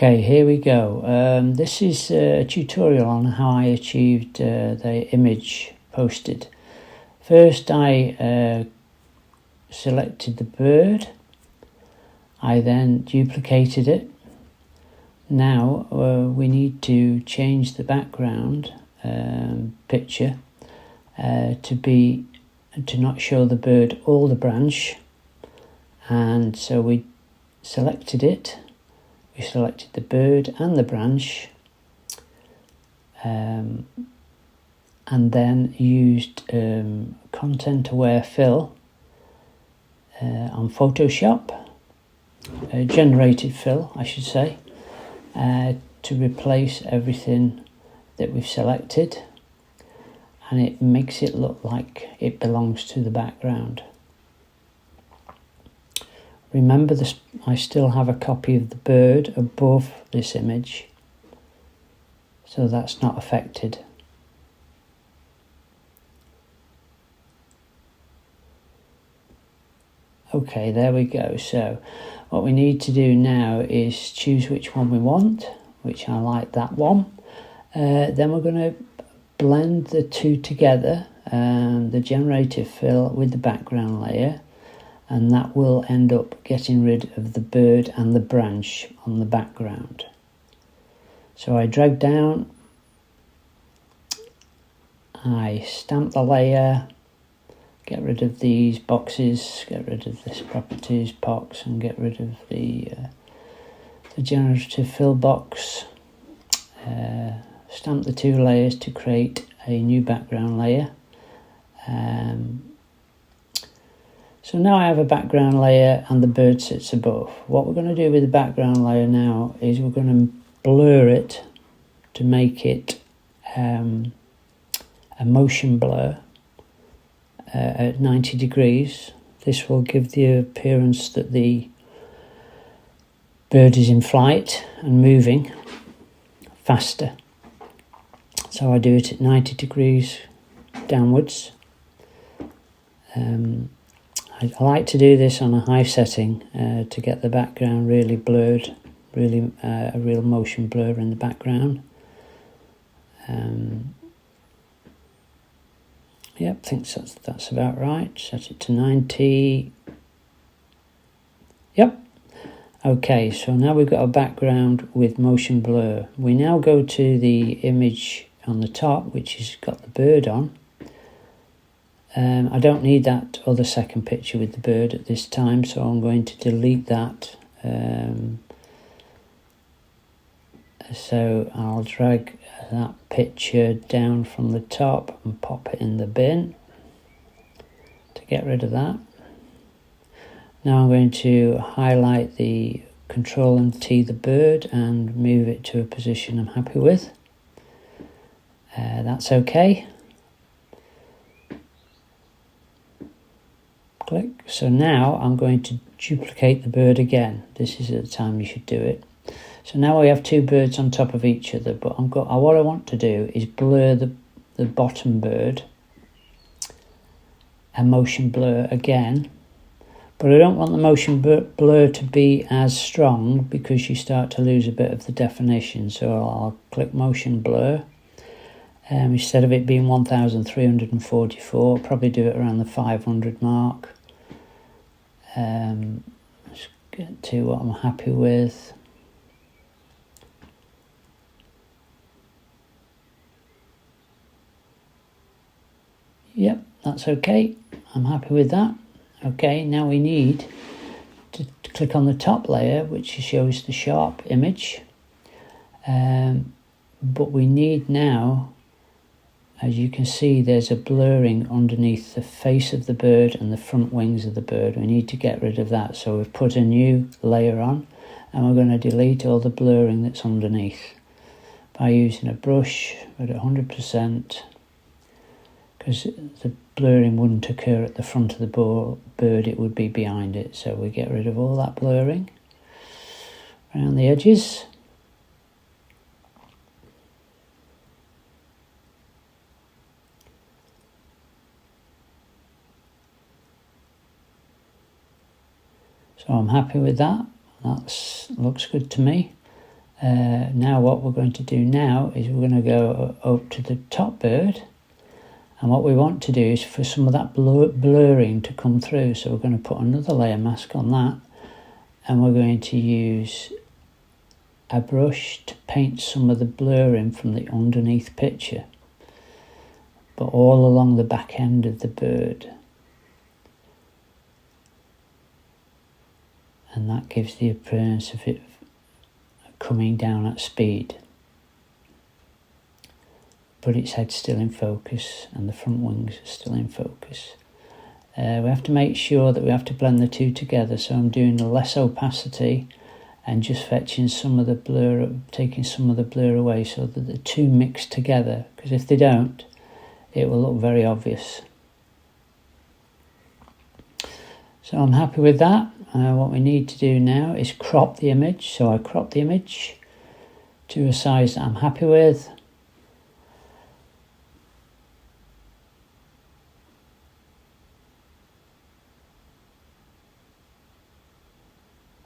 Okay, here we go. This is a tutorial on how I achieved the image posted. First I selected the bird. I then duplicated it. Now we need to change the background picture to not show the bird or the branch, and so we selected it. We selected the bird and the branch, and then used content-aware fill on Photoshop, generated fill I should say, to replace everything that we've selected, and it makes it look like it belongs to the background. Remember this, I still have a copy of the bird above this image, so that's not affected. Okay, there we go. So what we need to do now is choose which one we want, which I like that one. Then we're going to blend the two together, the generative fill with the background layer, and that will end up getting rid of the bird and the branch on the background. So I drag down, I stamp the layer, get rid of these boxes, get rid of this properties box, and get rid of the generative fill box. Stamp the two layers to create a new background layer. So now I have a background layer and the bird sits above. What we're going to do with the background layer now is we're going to blur it to make it a motion blur at 90 degrees. This will give the appearance that the bird is in flight and moving faster. So I do it at 90 degrees downwards. I like to do this on a high setting to get the background really blurred, really a real motion blur in the background. Yep, I think that's about right. Set it to 90. Yep. Okay, so now we've got a background with motion blur. We now go to the image on the top, which has got the bird on. I don't need that other second picture with the bird at this time, so I'm going to delete that. So I'll drag that picture down from the top and pop it in the bin to get rid of that. Now I'm going to highlight the Control and T the bird and move it to a position I'm happy with. That's okay. Click. So now I'm going to duplicate the bird again. This is at the time you should do it. So now we have two birds on top of each other, but what I want to do is blur the bottom bird, and motion blur again. But I don't want the motion blur to be as strong because you start to lose a bit of the definition. So I'll click motion blur. Instead of it being 1344, I'll probably do it around the 500 mark. Let's get to what I'm happy with. Yep, that's okay. I'm happy with that. Okay, now we need to click on the top layer, which shows the sharp image. But we need now, as you can see, there's a blurring underneath the face of the bird and the front wings of the bird. We need to get rid of that. So we've put a new layer on, and we're going to delete all the blurring that's underneath by using a brush at 100%, because the blurring wouldn't occur at the front of the bird, it would be behind it. So we get rid of all that blurring around the edges. So I'm happy with that. That looks good to me. Now what we're going to do now is we're going to go up to the top bird, and what we want to do is for some of that blurring to come through, so we're going to put another layer mask on that, and we're going to use a brush to paint some of the blurring from the underneath picture, but all along the back end of the bird. And that gives the appearance of it coming down at speed, but its head's still in focus and the front wings are still in focus. We have to make sure that we have to blend the two together, so I'm doing less opacity and just fetching some of the blur, taking some of the blur away so that the two mix together, because if they don't, it will look very obvious. So I'm happy with that. What we need to do now is crop the image. So I crop the image to a size that I'm happy with.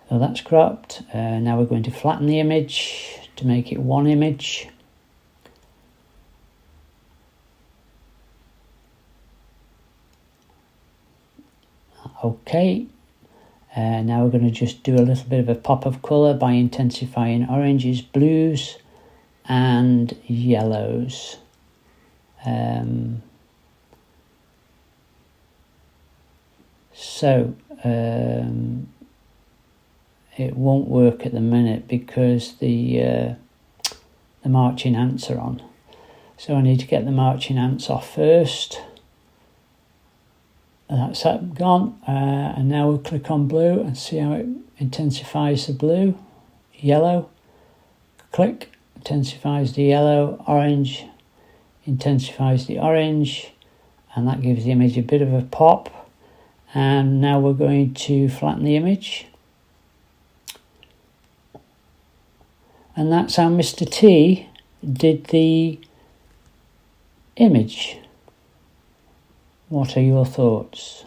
So that's cropped. Now we're going to flatten the image to make it one image. Okay. Now we're going to just do a little bit of a pop of colour by intensifying oranges, blues and yellows. It won't work at the minute because the marching ants are on. So I need to get the marching ants off first. That's that gone, and now we'll click on blue and see how it intensifies the blue. Yellow, click, intensifies the yellow. Orange, intensifies the orange, and that gives the image a bit of a pop. And now we're going to flatten the image, and that's how Mr. T did the image. What are your thoughts?